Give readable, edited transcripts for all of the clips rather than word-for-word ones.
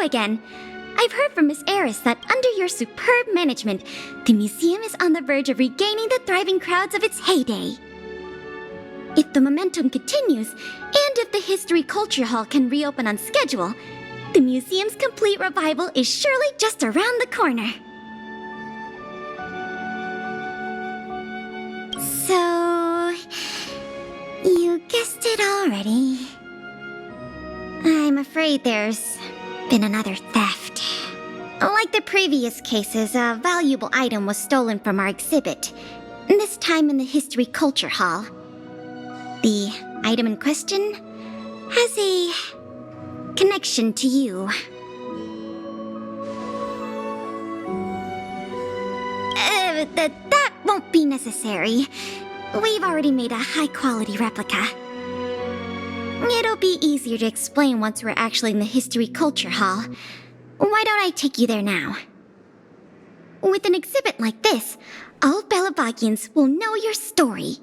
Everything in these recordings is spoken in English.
again. I've heard from Miss Eris that under your superb management, the museum is on the verge of regaining the thriving crowds of its heyday. If the momentum continues, and if the History Culture Hall can reopen on schedule, the museum's complete revival is surely just around the corner. So, you guessed it already. I'm afraid there's been another theft. Like the previous cases, a valuable item was stolen from our exhibit, this time in the History Culture Hall. The item in question has a connection to you. That won't be necessary. We've already made a high-quality replica. It'll be easier to explain once we're actually in the History Culture Hall. Why don't I take you there now? With an exhibit like this, all Belabagians will know your story.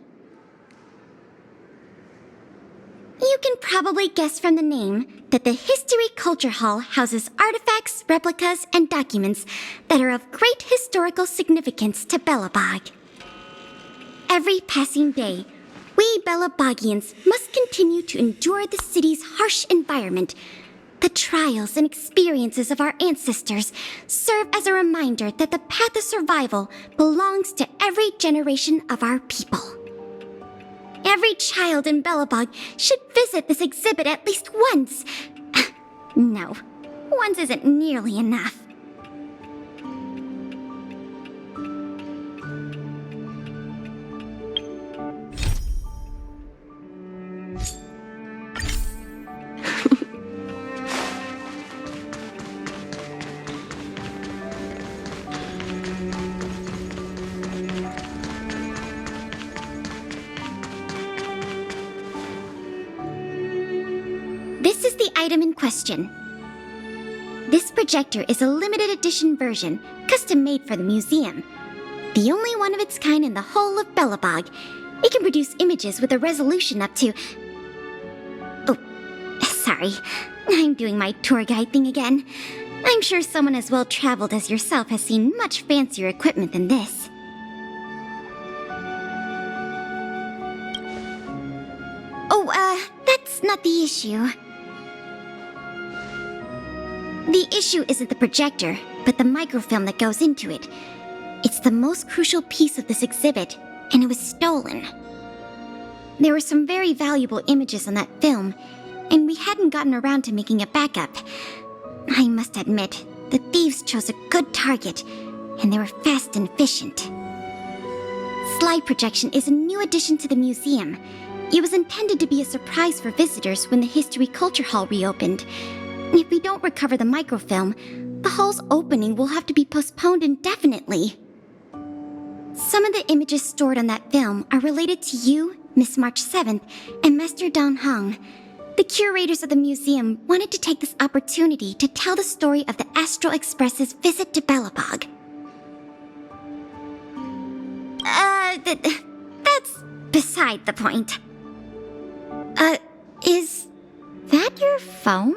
You can probably guess from the name that the History Culture Hall houses artifacts, replicas, and documents that are of great historical significance to Belobog. Every passing day, we Belabagians must continue to endure the city's harsh environment. The trials and experiences of our ancestors serve as a reminder that the path of survival belongs to every generation of our people. Every child in Belobog should visit this exhibit at least once. No, once isn't nearly enough. This is the item in question. This projector is a limited edition version, custom made for the museum. The only one of its kind in the whole of Belobog. It can produce images with a resolution up to... Oh, sorry. I'm doing my tour guide thing again. I'm sure someone as well traveled as yourself has seen much fancier equipment than this. Oh, that's not the issue. The issue isn't the projector, but the microfilm that goes into it. It's the most crucial piece of this exhibit, and it was stolen. There were some very valuable images on that film, and we hadn't gotten around to making a backup. I must admit, the thieves chose a good target, and they were fast and efficient. Slide projection is a new addition to the museum. It was intended to be a surprise for visitors when the History Culture Hall reopened. If we don't recover the microfilm, the hall's opening will have to be postponed indefinitely. Some of the images stored on that film are related to you, Miss March 7th, and Master Don Hong. The curators of the museum wanted to take this opportunity to tell the story of the Astral Express's visit to Belobog. That's beside the point. Is that your phone?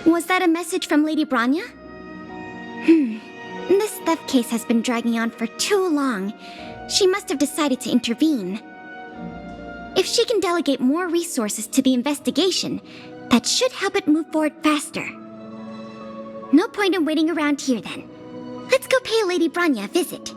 Was that a message from Lady Branya? This theft case has been dragging on for too long. She must have decided to intervene. If she can delegate more resources to the investigation, that should help it move forward faster. No point in waiting around here then. Let's go pay Lady Branya a visit.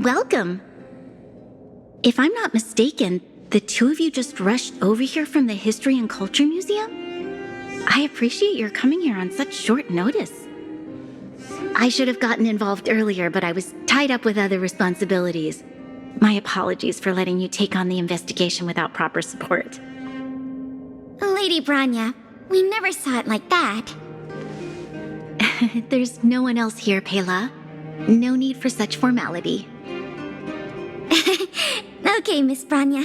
welcome. If I'm not mistaken, the two of you just rushed over here from the History and Culture Museum? I appreciate your coming here on such short notice. I should have gotten involved earlier, but I was tied up with other responsibilities. My apologies for letting you take on the investigation without proper support. Lady Branya, we never saw it like that. There's no one else here, Pela. No need for such formality. Okay, Miss Branya.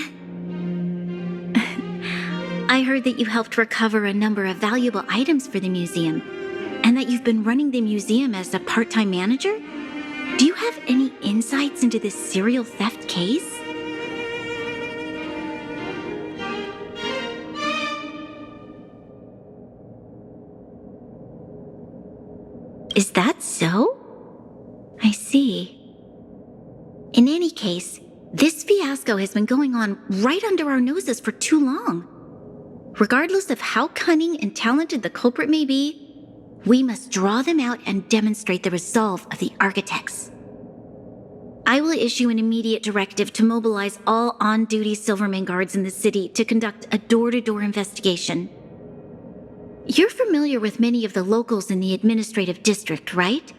I heard that you helped recover a number of valuable items for the museum, and that you've been running the museum as a part-time manager? Do you have any insights into this serial theft case? Is that so? I see. In any case, this fiasco has been going on right under our noses for too long. Regardless of how cunning and talented the culprit may be, we must draw them out and demonstrate the resolve of the architects. I will issue an immediate directive to mobilize all on-duty Silverman guards in the city to conduct a door-to-door investigation. You're familiar with many of the locals in the administrative district, right?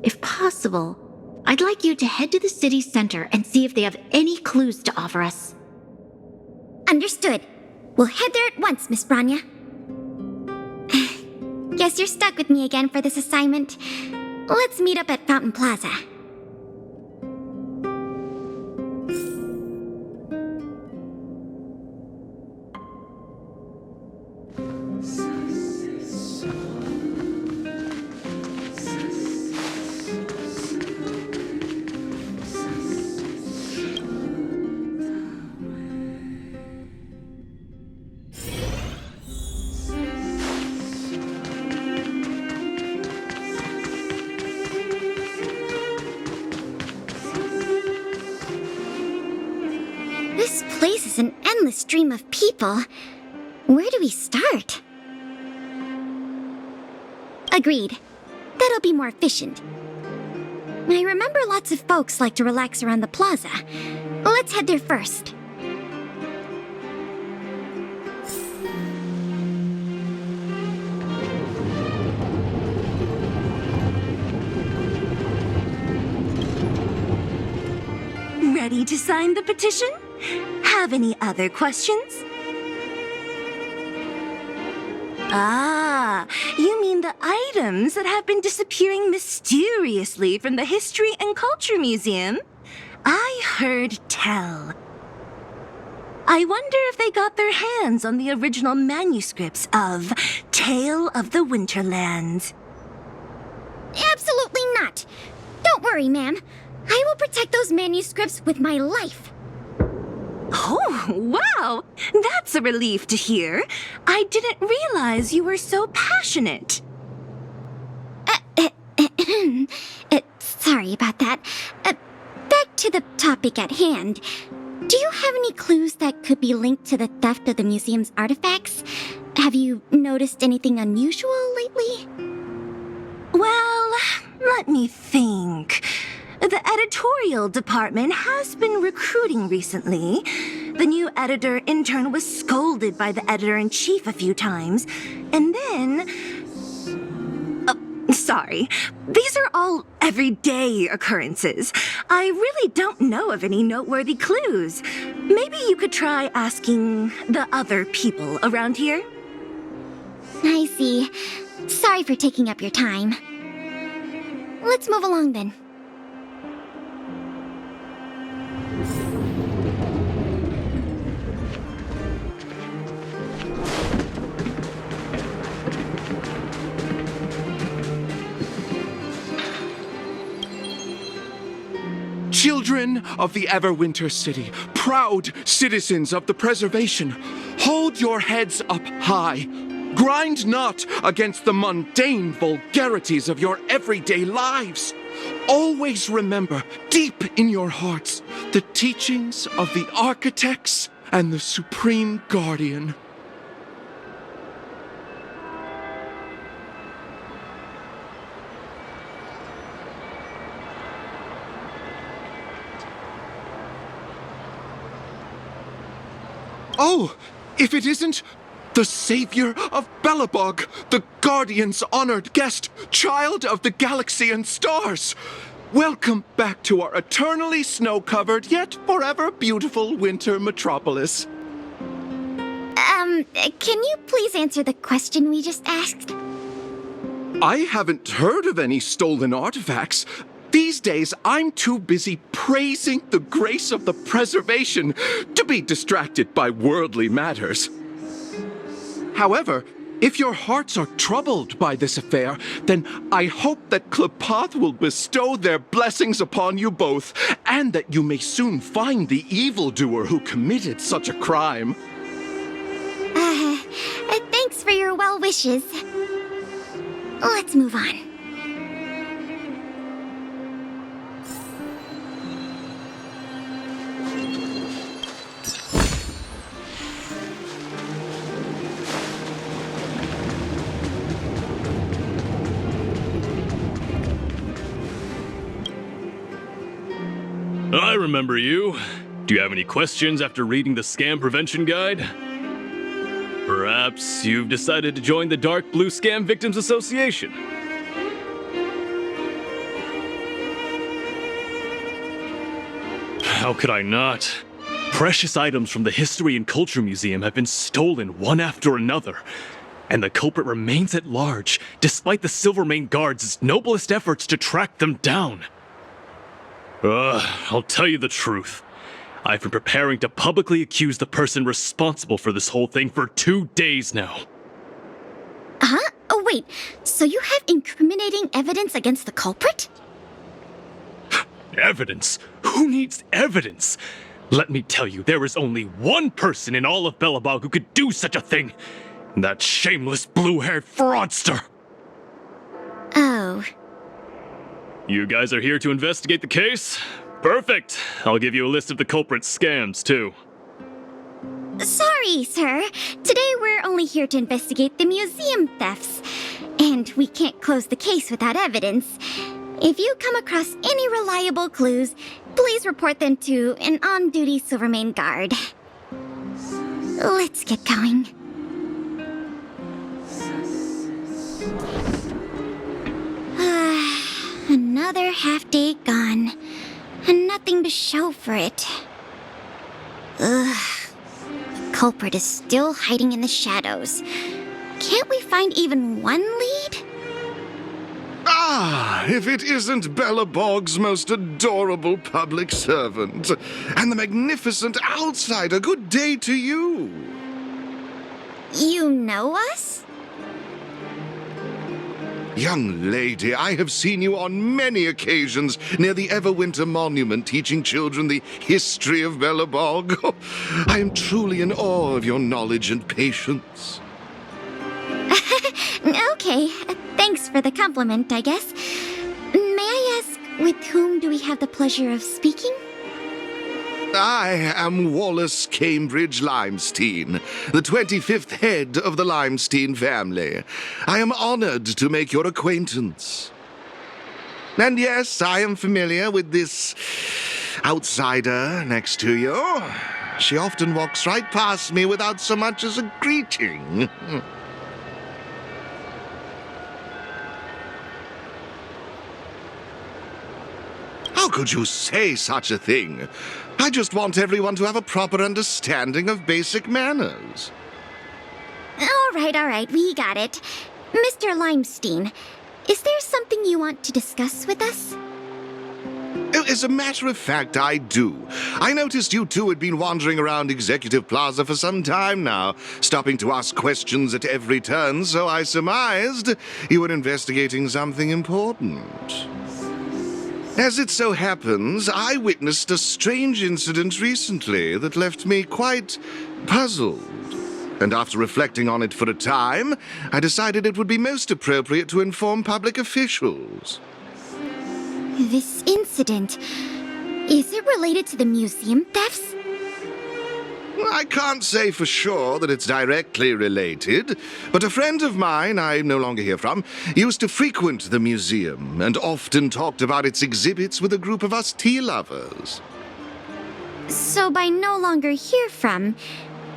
If possible, I'd like you to head to the city center and see if they have any clues to offer us. Understood. We'll head there at once, Miss Branya. Guess you're stuck with me again for this assignment. Let's meet up at Fountain Plaza. This place is an endless stream of people. Where do we start? Agreed. That'll be more efficient. I remember lots of folks like to relax around the plaza. Let's head there first. Ready to sign the petition? Have any other questions? Ah, you mean the items that have been disappearing mysteriously from the History and Culture Museum? I heard tell. I wonder if they got their hands on the original manuscripts of Tale of the Winterlands. Absolutely not. Don't worry, ma'am. I will protect those manuscripts with my life. Oh, wow! That's a relief to hear. I didn't realize you were so passionate. Sorry about that. Back to the topic at hand. Do you have any clues that could be linked to the theft of the museum's artifacts? Have you noticed anything unusual lately? Well, let me think. The editorial department has been recruiting recently. The new editor intern was scolded by the editor-in-chief a few times. And then... sorry. These are all everyday occurrences. I really don't know of any noteworthy clues. Maybe you could try asking the other people around here? I see. Sorry for taking up your time. Let's move along then. Children of the Everwinter city, proud citizens of the preservation, hold your heads up high. Grind not against the mundane vulgarities of your everyday lives. Always remember, deep in your hearts, the teachings of the architects and the Supreme Guardian. Oh, if it isn't the savior of Belobog, the Guardian's honored guest, child of the galaxy and stars! Welcome back to our eternally snow-covered yet forever beautiful winter metropolis. Can you please answer the question we just asked? I haven't heard of any stolen artifacts. These days, I'm too busy praising the grace of the preservation to be distracted by worldly matters. However, if your hearts are troubled by this affair, then I hope that Klepoth will bestow their blessings upon you both, and that you may soon find the evildoer who committed such a crime. Thanks for your well wishes. Let's move on. I remember you. Do you have any questions after reading the Scam Prevention Guide? Perhaps you've decided to join the Dark Blue Scam Victims Association. How could I not? Precious items from the History and Culture Museum have been stolen one after another, and the culprit remains at large despite the Silvermane Guards' noblest efforts to track them down. I'll tell you the truth. I've been preparing to publicly accuse the person responsible for this whole thing for 2 days now. Huh? Oh, wait. So you have incriminating evidence against the culprit? Evidence? Who needs evidence? Let me tell you, there is only one person in all of Belobog who could do such a thing. That shameless blue-haired fraudster. Oh. You guys are here to investigate the case? Perfect. I'll give you a list of the culprit's scams, too. Sorry, sir. Today we're only here to investigate the museum thefts. And we can't close the case without evidence. If you come across any reliable clues, please report them to an on-duty Silvermane guard. Let's get going. Another half-day gone, and nothing to show for it. Ugh. The culprit is still hiding in the shadows. Can't we find even one lead? Ah, if it isn't Belobog's most adorable public servant, and the magnificent outsider, good day to you. You know us? Young lady, I have seen you on many occasions near the Everwinter monument teaching children the history of Belobog. I am truly in awe of your knowledge and patience. Okay, thanks for the compliment, I guess. May I ask, with whom do we have the pleasure of speaking? I am Wallace Cambridge Limestein, the 25th head of the Limestein family. I am honored to make your acquaintance. And yes, I am familiar with this outsider next to you. She often walks right past me without so much as a greeting. How could you say such a thing? I just want everyone to have a proper understanding of basic manners. All right, we got it. Mr. Limestein, is there something you want to discuss with us? As a matter of fact, I do. I noticed you two had been wandering around Executive Plaza for some time now, stopping to ask questions at every turn, so I surmised you were investigating something important. As it so happens, I witnessed a strange incident recently that left me quite puzzled. And after reflecting on it for a time, I decided it would be most appropriate to inform public officials. This incident, is it related to the museum thefts? I can't say for sure that it's directly related, but a friend of mine I no longer hear from used to frequent the museum and often talked about its exhibits with a group of us tea lovers. So by no longer hear from,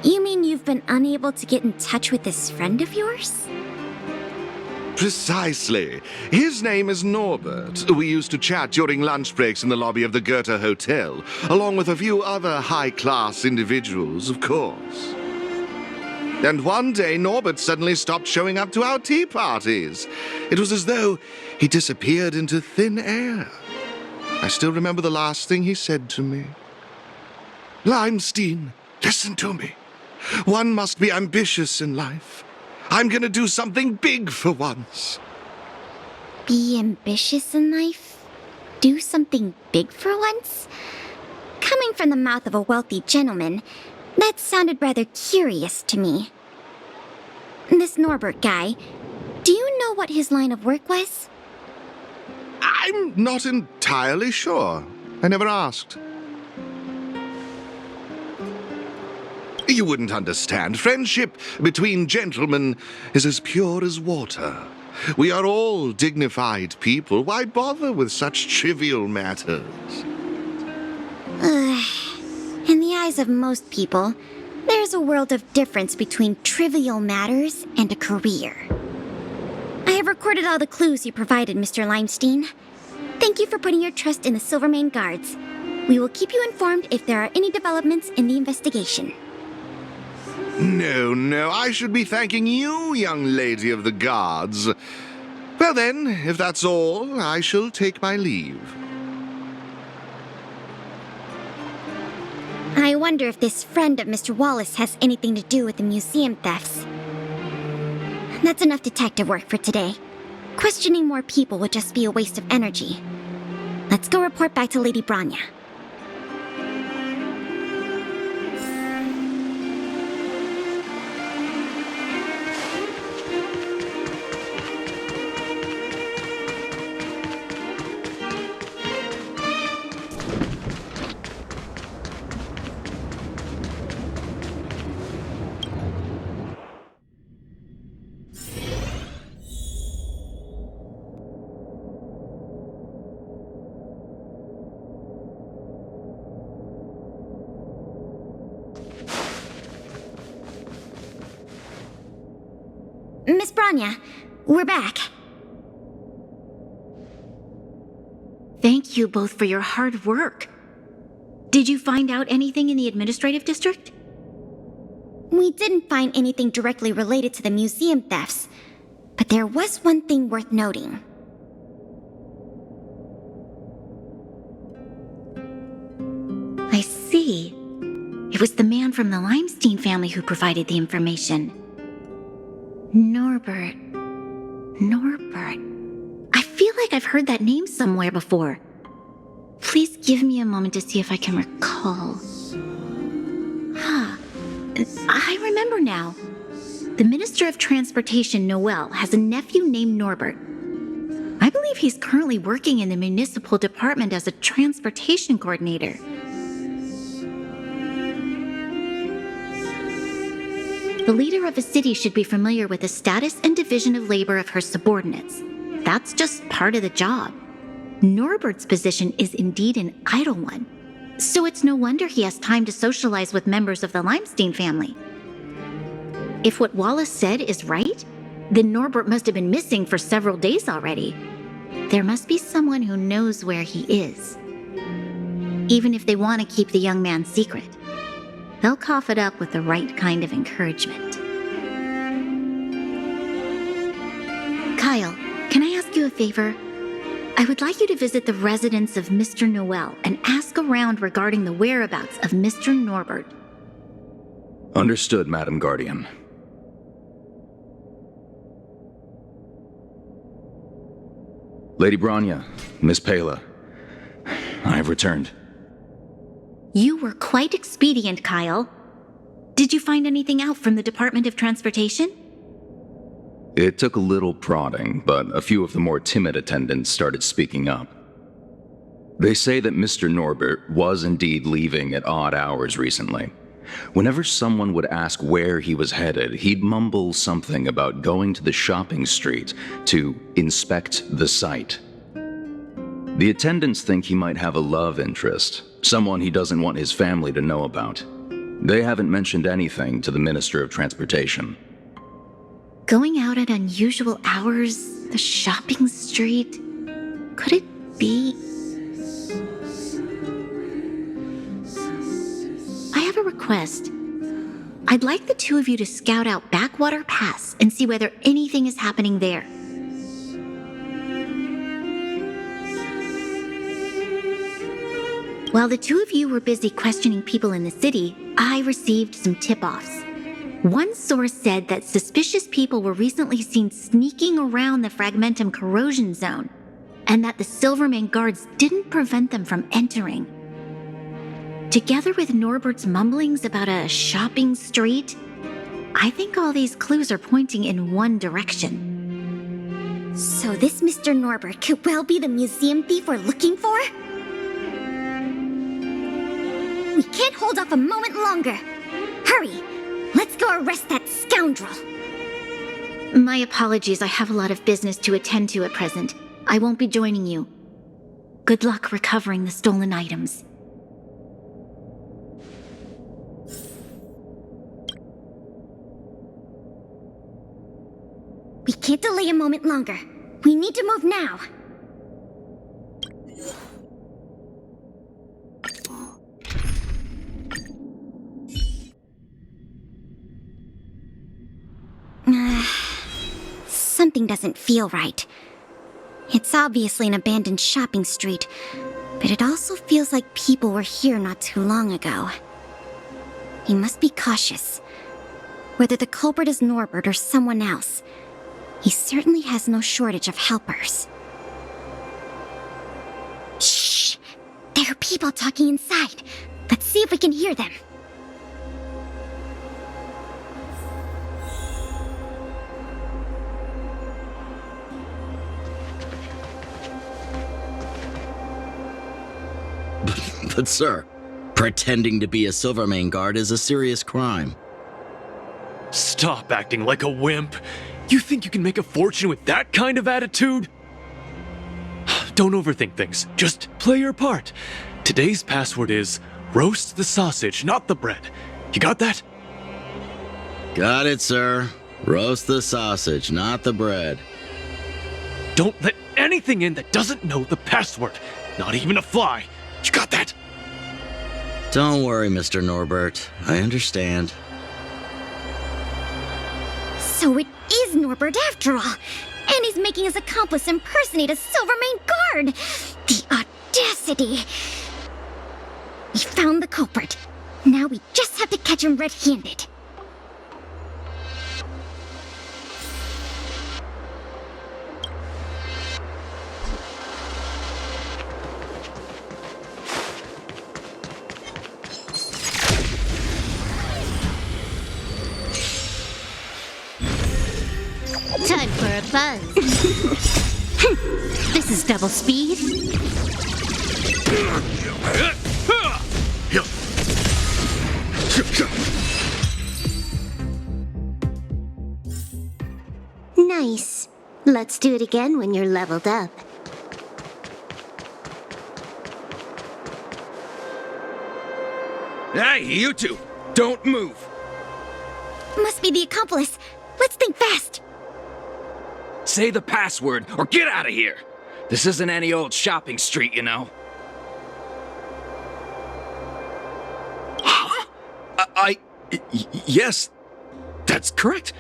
You mean you've been unable to get in touch with this friend of yours? Precisely. His name is Norbert. We used to chat during lunch breaks in the lobby of the Goethe Hotel, along with a few other high-class individuals, of course. And one day, Norbert suddenly stopped showing up to our tea parties. It was as though he disappeared into thin air. I still remember the last thing he said to me. Limestein, listen to me. One must be ambitious in life. I'm gonna do something big for once. Be ambitious in life? Do something big for once? Coming from the mouth of a wealthy gentleman, that sounded rather curious to me. This Norbert guy, do you know what his line of work was? I'm not entirely sure. I never asked. You wouldn't understand. Friendship between gentlemen is as pure as water. We are all dignified people. Why bother with such trivial matters? In the eyes of most people, there's a world of difference between trivial matters and a career. I have recorded all the clues you provided, Mr. Limestein. Thank you for putting your trust in the Silvermane Guards. We will keep you informed if there are any developments in the investigation. No, I should be thanking you, young lady of the guards. Well then, if that's all, I shall take my leave. I wonder if this friend of Mr. Wallace has anything to do with the museum thefts. That's enough detective work for today. Questioning more people would just be a waste of energy. Let's go report back to Lady Branya. Miss Branya, we're back. Thank you both for your hard work. Did you find out anything in the administrative district? We didn't find anything directly related to the museum thefts, but there was one thing worth noting. I see. It was the man from the Limestein family who provided the information. Norbert. I feel like I've heard that name somewhere before. Please give me a moment to see if I can recall. I remember now. The Minister of Transportation, Noel, has a nephew named Norbert. I believe he's currently working in the municipal department as a transportation coordinator. The leader of a city should be familiar with the status and division of labor of her subordinates. That's just part of the job. Norbert's position is indeed an idle one, so it's no wonder he has time to socialize with members of the Limestein family. If what Wallace said is right, then Norbert must have been missing for several days already. There must be someone who knows where he is. Even if they want to keep the young man secret, they'll cough it up with the right kind of encouragement. Kyle, can I ask you a favor? I would like you to visit the residence of Mr. Noel and ask around regarding the whereabouts of Mr. Norbert. Understood, Madam Guardian. Lady Branya, Miss Pela, I have returned. You were quite expedient, Kyle. Did you find anything out from the Department of Transportation? It took a little prodding, but a few of the more timid attendants started speaking up. They say that Mr. Norbert was indeed leaving at odd hours recently. Whenever someone would ask where he was headed, he'd mumble something about going to the shopping street to inspect the site. The attendants think he might have a love interest, someone he doesn't want his family to know about. They haven't mentioned anything to the Minister of Transportation. Going out at unusual hours, the shopping street. Could it be? I have a request. I'd like the two of you to scout out Backwater Pass and see whether anything is happening there. While the two of you were busy questioning people in the city, I received some tip-offs. One source said that suspicious people were recently seen sneaking around the Fragmentum corrosion zone, and that the Silvermane guards didn't prevent them from entering. Together with Norbert's mumblings about a shopping street, I think all these clues are pointing in one direction. So this Mr. Norbert could well be the museum thief we're looking for? We can't hold off a moment longer. Hurry! Let's go arrest that scoundrel! My apologies, I have a lot of business to attend to at present. I won't be joining you. Good luck recovering the stolen items. We can't delay a moment longer. We need to move now. Something doesn't feel right. It's obviously an abandoned shopping street, but it also feels like people were here not too long ago. We must be cautious. Whether the culprit is Norbert or someone else, he certainly has no shortage of helpers. Shh! There are people talking inside. Let's see if we can hear them. But sir, pretending to be a Silvermane guard is a serious crime. Stop acting like a wimp. You think you can make a fortune with that kind of attitude? Don't overthink things. Just play your part. Today's password is roast the sausage, not the bread. You got that? Got it, sir. Roast the sausage, not the bread. Don't let anything in that doesn't know the password. Not even a fly. You got that? Don't worry, Mr. Norbert. I understand. So it is Norbert after all, and he's making his accomplice impersonate a Silvermane guard! The audacity! We found the culprit. Now we just have to catch him red-handed. Time for a buzz. This is double speed. Nice. Let's do it again when you're leveled up. Hey, you two! Don't move! Must be the accomplice. Let's think fast. Say the password or get out of here! This isn't any old shopping street, you know. Yes, that's correct.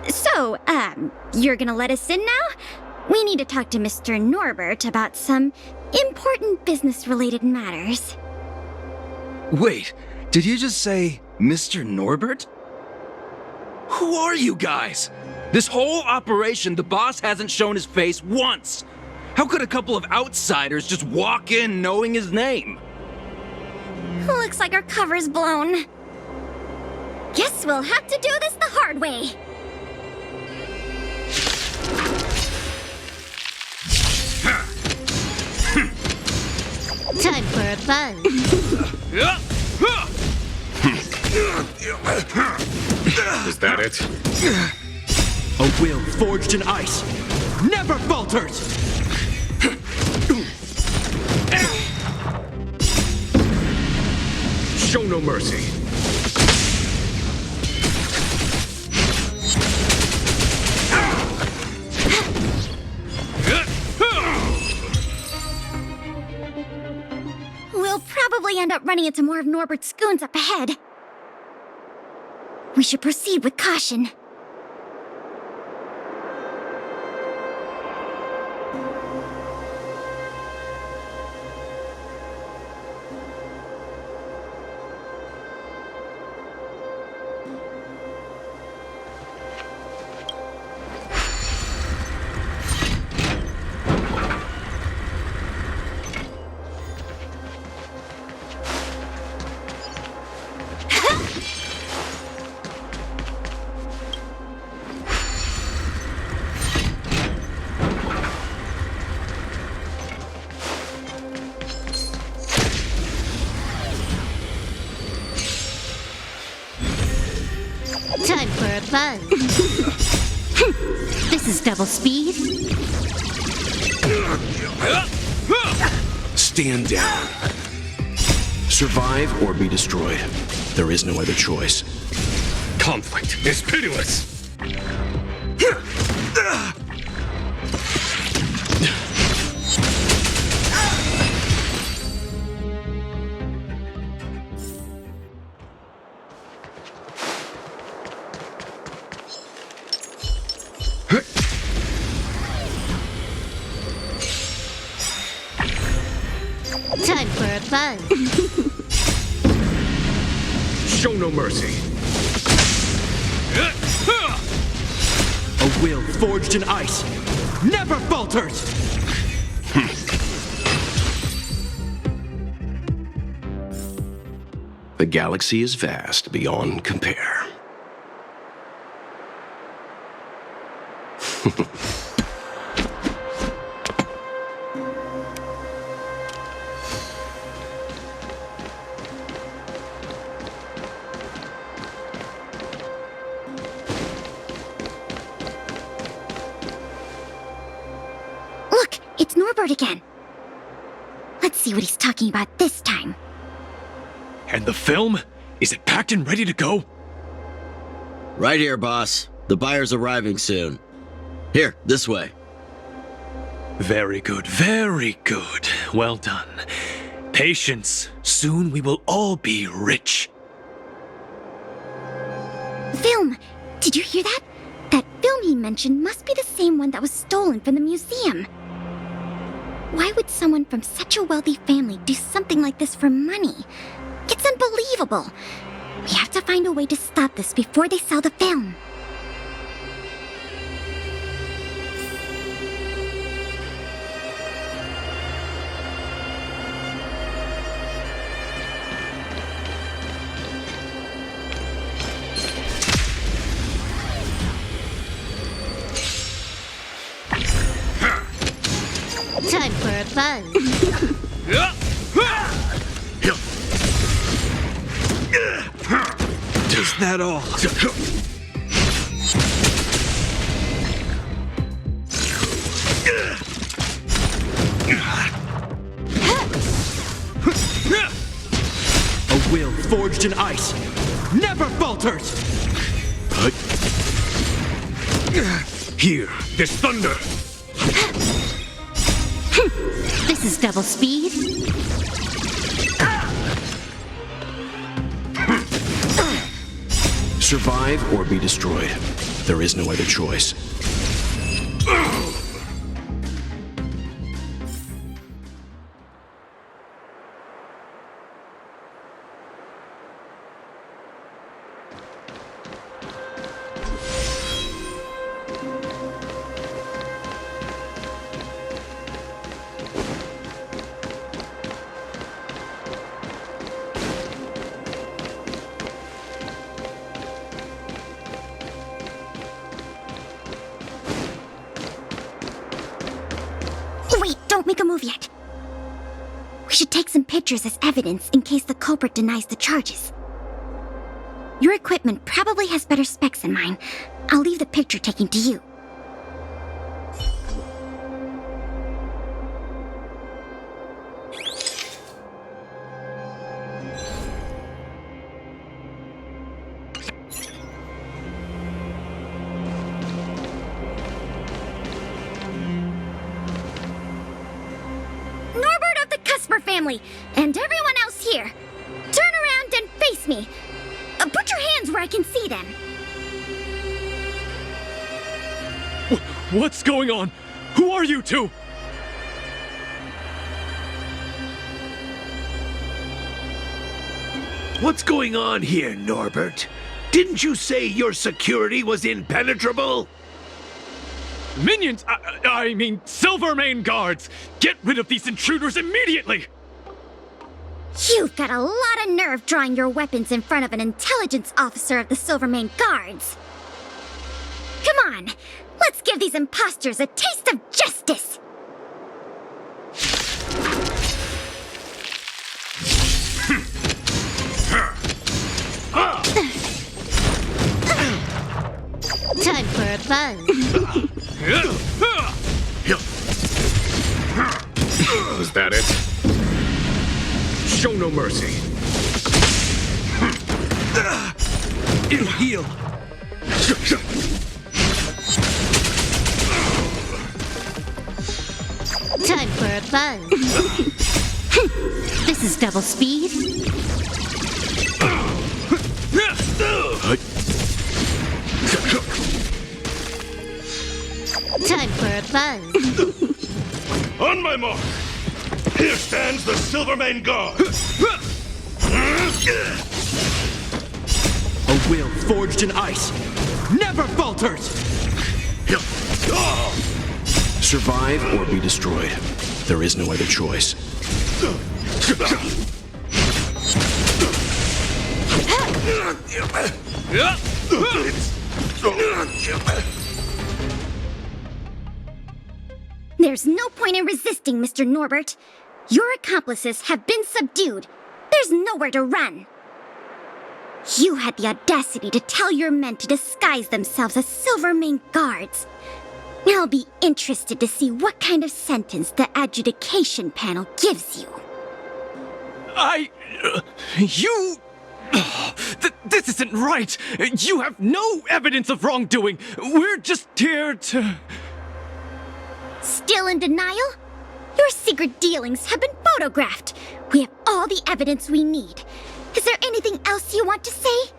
So, you're gonna let us in now? We need to talk to Mr. Norbert about some important business-related matters. Wait, did you just say Mr. Norbert? Who are you guys? This whole operation, the boss hasn't shown his face once. How could a couple of outsiders just walk in knowing his name? Looks like our cover's blown. Guess we'll have to do this the hard way. Time for a buzz. Is that it? A will forged in ice never falters! mercy. We'll probably end up running into more of Norbert's goons up ahead. We should proceed with caution. Time for a buzz. This is double speed. Stand down. Survive or be destroyed. There is no other choice. Conflict is pitiless. Time for a buzz. Show no mercy. A will forged in ice never falters! The galaxy is vast beyond compare. Look, it's Norbert again. Let's see what he's talking about this time. And the film? Is it packed and ready to go? Right here, boss. The buyer's arriving soon. Here, this way. Very good, very good. Well done. Patience. Soon we will all be rich. Film! Did you hear that? That film he mentioned must be the same one that was stolen from the museum. Why would someone from such a wealthy family do something like this for money? It's unbelievable. We have to find a way to stop this before they sell the film. Time for a buzz. Is that all? A will forged in ice never falters! Here, this thunder. This is double speed. Survive or be destroyed. There is no other choice. Wait, don't make a move yet. We should take some pictures as evidence in case the culprit denies the charges. Your equipment probably has better specs than mine. I'll leave the picture taking to you. Norbert family, and everyone else here. Turn around and face me. Put your hands where I can see them. What's going on? Who are you two? What's going on here, Norbert? Didn't you say your security was impenetrable? Minions! I mean, Silvermane guards! Get rid of these intruders immediately! You've got a lot of nerve drawing your weapons in front of an intelligence officer of the Silvermane Guards. Come on, let's give these imposters a taste of justice! Time for a buzz. Was that it? Show no mercy. It'll heal. Time for a buzz. This is double speed. Time for a buzz. On my mark! Here stands the Silvermane Guard! A will forged in ice never falters! Survive or be destroyed. There is no other choice. There's no point in resisting, Mr. Norbert. Your accomplices have been subdued. There's nowhere to run. You had the audacity to tell your men to disguise themselves as Silvermane Guards. I'll be interested to see what kind of sentence the adjudication panel gives you. This isn't right! You have no evidence of wrongdoing! We're just here to... Still in denial? Your secret dealings have been photographed. We have all the evidence we need. Is there anything else you want to say?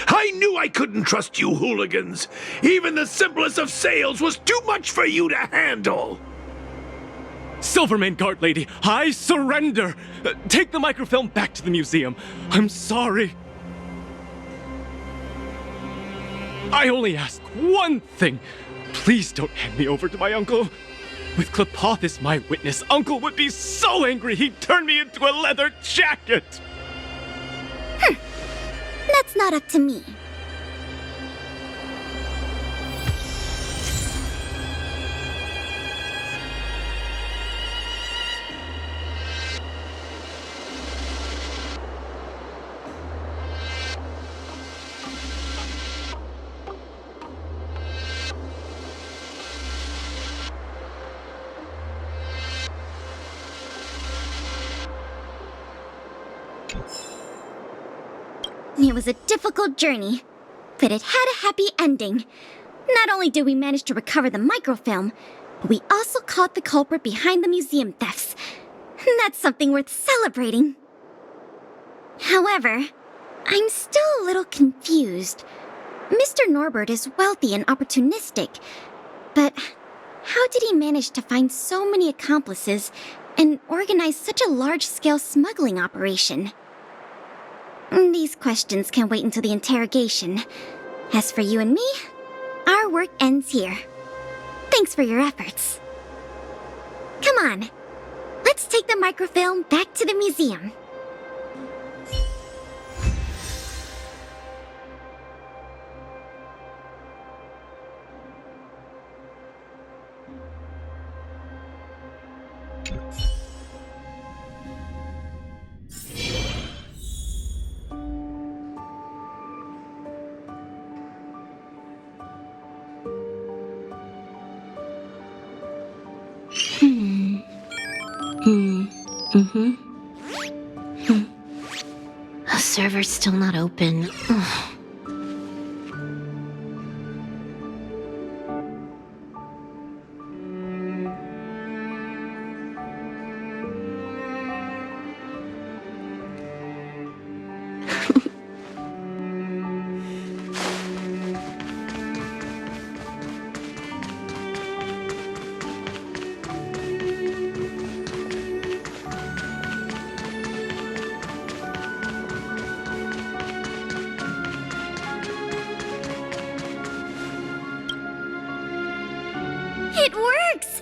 I knew I couldn't trust you hooligans! Even the simplest of sails was too much for you to handle! Silvermane Guard Lady, I surrender! Take the microfilm back to the museum. I'm sorry. I only ask one thing. Please don't hand me over to my uncle. With Klepoth as my witness, Uncle would be so angry he'd turn me into a leather jacket! That's not up to me. It was a difficult journey, but it had a happy ending. Not only did we manage to recover the microfilm, but we also caught the culprit behind the museum thefts. That's something worth celebrating. However, I'm still a little confused. Mr. Norbert is wealthy and opportunistic, but how did he manage to find so many accomplices and organize such a large-scale smuggling operation? These questions can wait until the interrogation. As for you and me, our work ends here. Thanks for your efforts. Come on, let's take the microfilm back to the museum. The server's still not open. It works!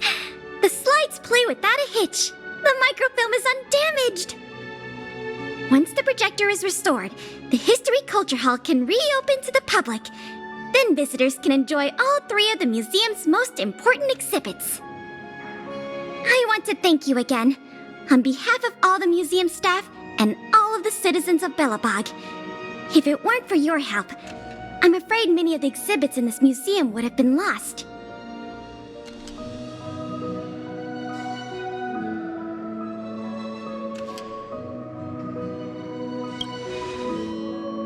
The slides play without a hitch. The microfilm is undamaged. Once the projector is restored, the History Culture Hall can reopen to the public. Then visitors can enjoy all 3 of the museum's most important exhibits. I want to thank you again, on behalf of all the museum staff and all of the citizens of Belobog. If it weren't for your help, I'm afraid many of the exhibits in this museum would have been lost.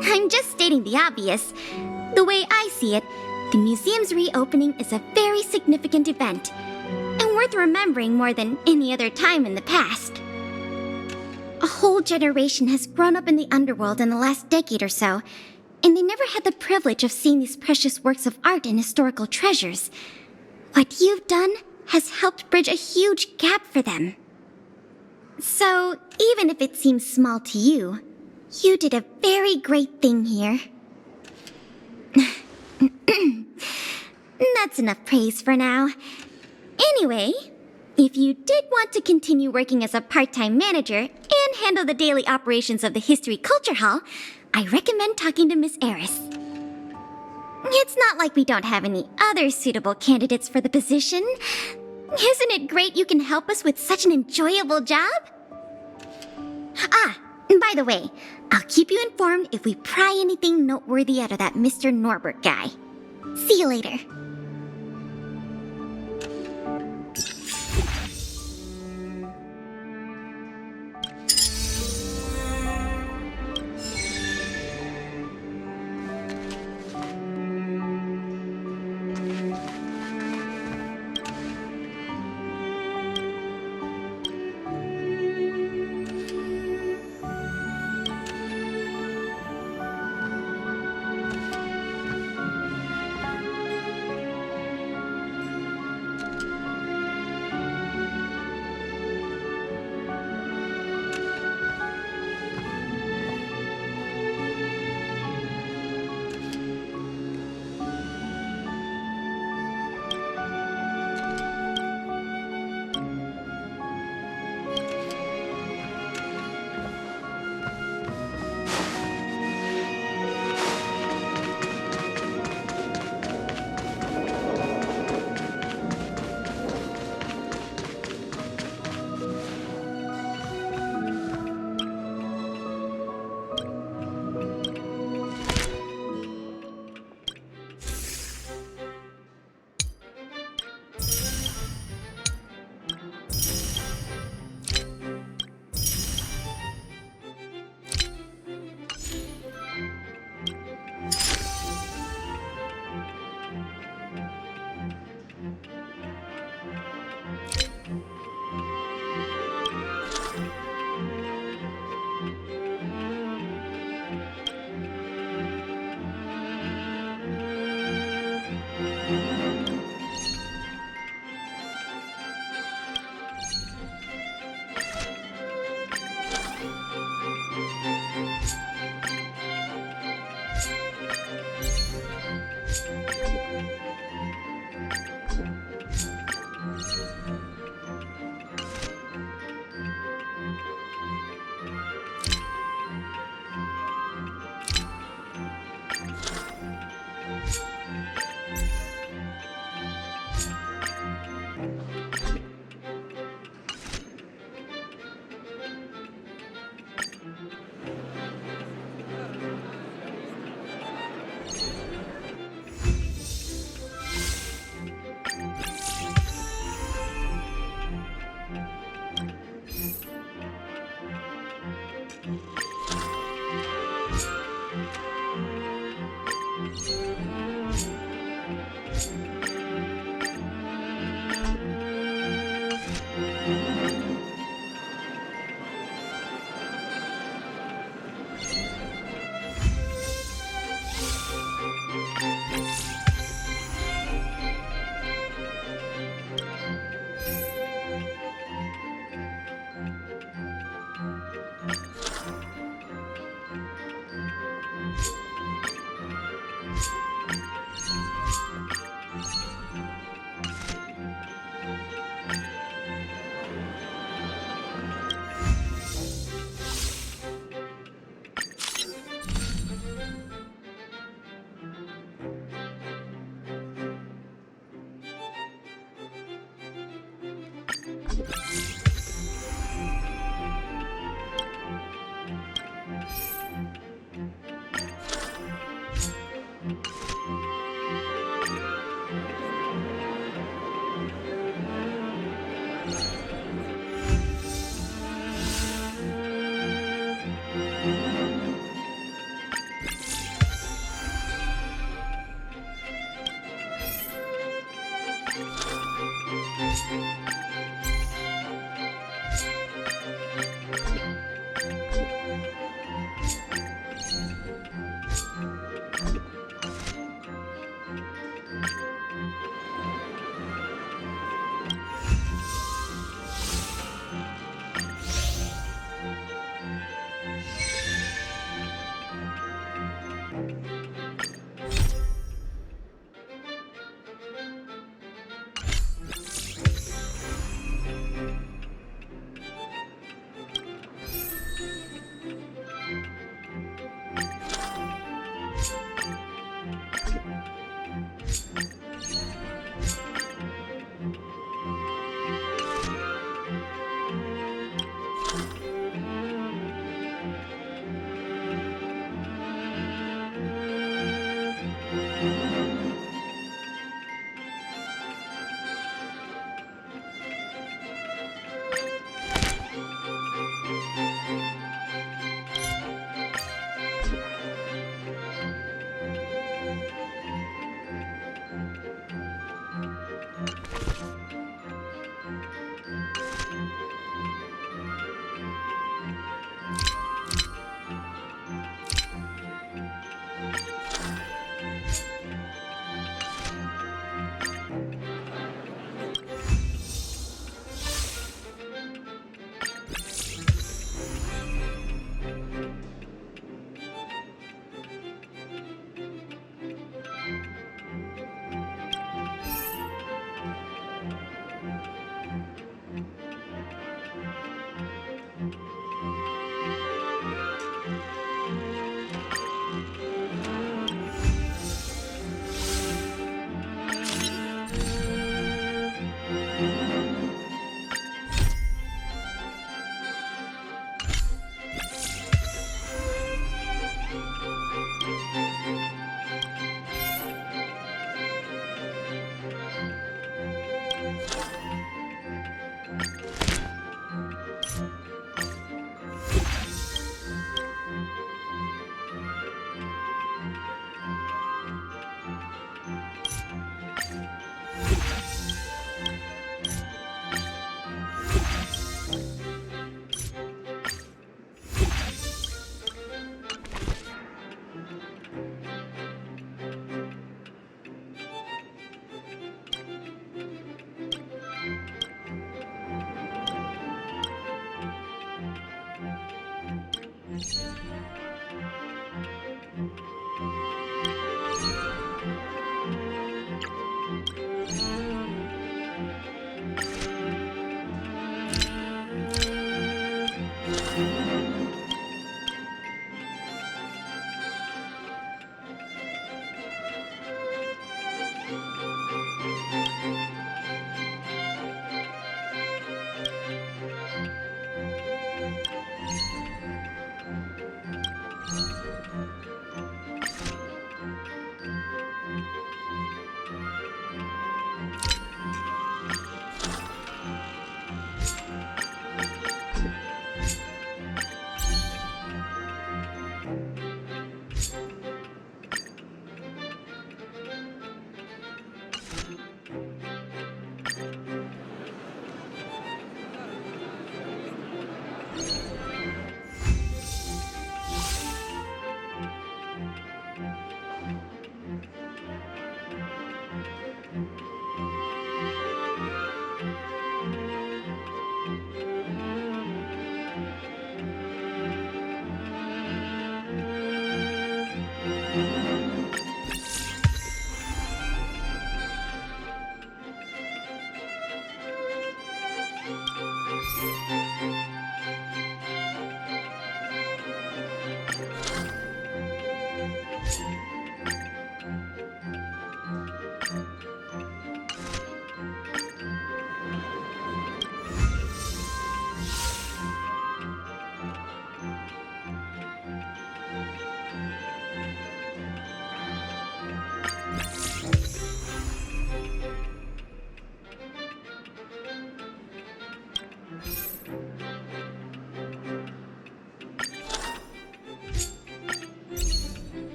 I'm just stating the obvious. The way I see it, the museum's reopening is a very significant event, and worth remembering more than any other time in the past. A whole generation has grown up in the underworld in the last decade or so, and they never had the privilege of seeing these precious works of art and historical treasures. What you've done has helped bridge a huge gap for them. So, even if it seems small to you, you did a very great thing here. That's enough praise for now. Anyway, if you did want to continue working as a part-time manager and handle the daily operations of the History Culture Hall, I recommend talking to Miss Eris. It's not like we don't have any other suitable candidates for the position. Isn't it great you can help us with such an enjoyable job? Ah, by the way, I'll keep you informed if we pry anything noteworthy out of that Mr. Norbert guy. See you later.